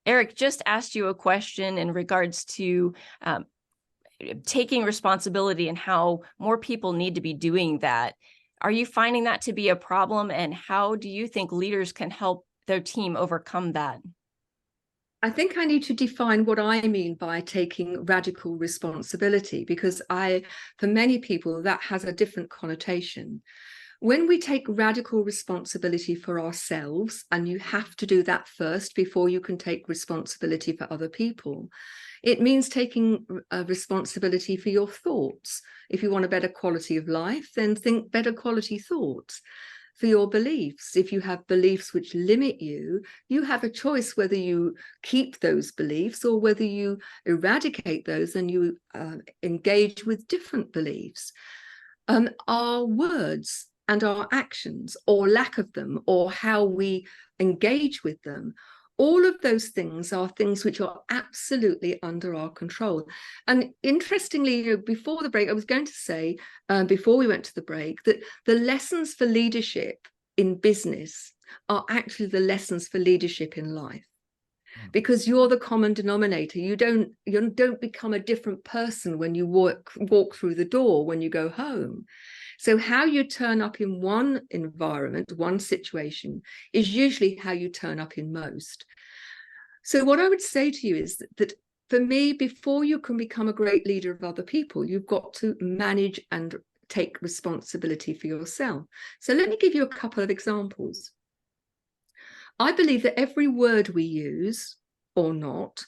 Eric just asked you a question in regards to taking responsibility and how more people need to be doing that. Are you finding that to be a problem, and how do you think leaders can help their team overcome that? I think I need to define what I mean by taking radical responsibility, because for many people, that has a different connotation. When we take radical responsibility for ourselves, and you have to do that first before you can take responsibility for other people, it means taking responsibility for your thoughts. If you want a better quality of life, then think better quality thoughts. For your beliefs, if you have beliefs which limit you, you have a choice whether you keep those beliefs or whether you eradicate those and you engage with different beliefs. Our words and our actions, or lack of them, or how we engage with them, all of those things are things which are absolutely under our control. And interestingly, before the break, I was going to say, before we went to the break, that the lessons for leadership in business are actually the lessons for leadership in life. Because you're the common denominator. You don't become a different person when you walk through the door, when you go home. So how you turn up in one environment, one situation, is usually how you turn up in most. So what I would say to you is that for me, before you can become a great leader of other people, you've got to manage and take responsibility for yourself. So let me give you a couple of examples. I believe that every word we use or not,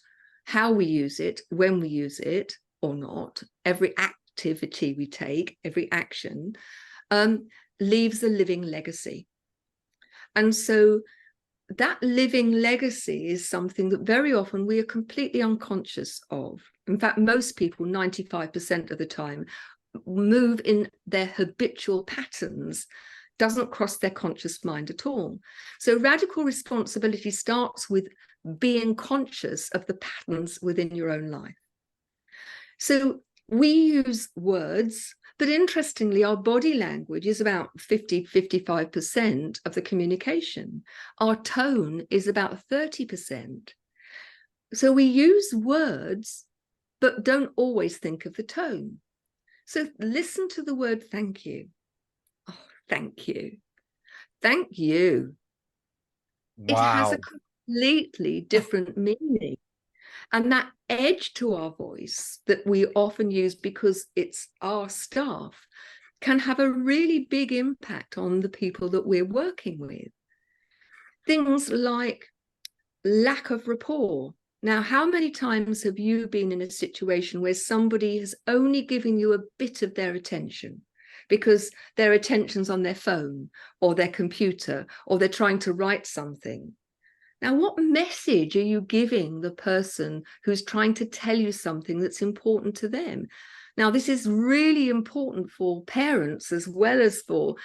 how we use it, when we use it or not, every activity we take, every action, leaves a living legacy. And so that living legacy is something that very often we are completely unconscious of. In fact, most people, 95% of the time, move in their habitual patterns, doesn't cross their conscious mind at all. So radical responsibility starts with being conscious of the patterns within your own life. So we use words, but interestingly, our body language is about 55% of the communication. Our tone is about 30%. So we use words, but don't always think of the tone. So listen to the word thank you. Oh, thank you. Thank you. Wow. It has a completely different meaning. And that edge to our voice that we often use because it's our staff can have a really big impact on the people that we're working with. Things like lack of rapport. Now, how many times have you been in a situation where somebody has only given you a bit of their attention because their attention's on their phone or their computer, or they're trying to write something? Now, what message are you giving the person who's trying to tell you something that's important to them? Now, this is really important for parents as well as for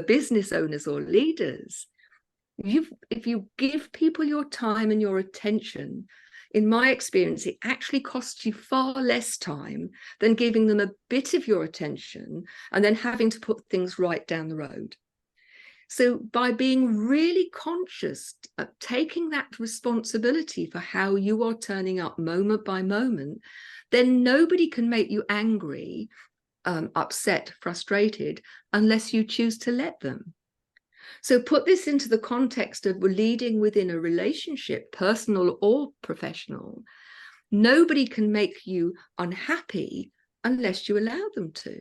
business owners or leaders. If you give people your time and your attention, in my experience, it actually costs you far less time than giving them a bit of your attention and then having to put things right down the road. So by being really conscious of taking that responsibility for how you are turning up moment by moment, then nobody can make you angry, upset, frustrated, unless you choose to let them. So put this into the context of leading within a relationship, personal or professional. Nobody can make you unhappy unless you allow them to.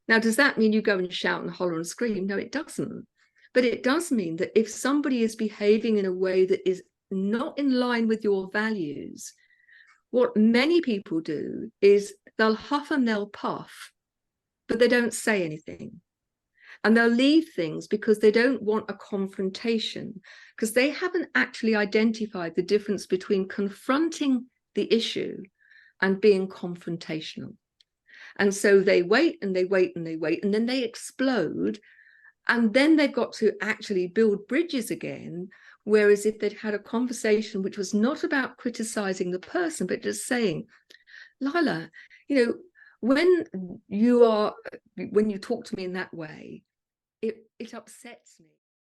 Now, does that mean you go and shout and holler and scream? No, it doesn't. But it does mean that if somebody is behaving in a way that is not in line with your values, what many people do is they'll huff and they'll puff, but they don't say anything. And they'll leave things because they don't want a confrontation, because they haven't actually identified the difference between confronting the issue and being confrontational. And so they wait and they wait and they wait, and then they explode. And then they've got to actually build bridges again. Whereas if they'd had a conversation which was not about criticizing the person, but just saying, Lila, when you talk to me in that way, it upsets me.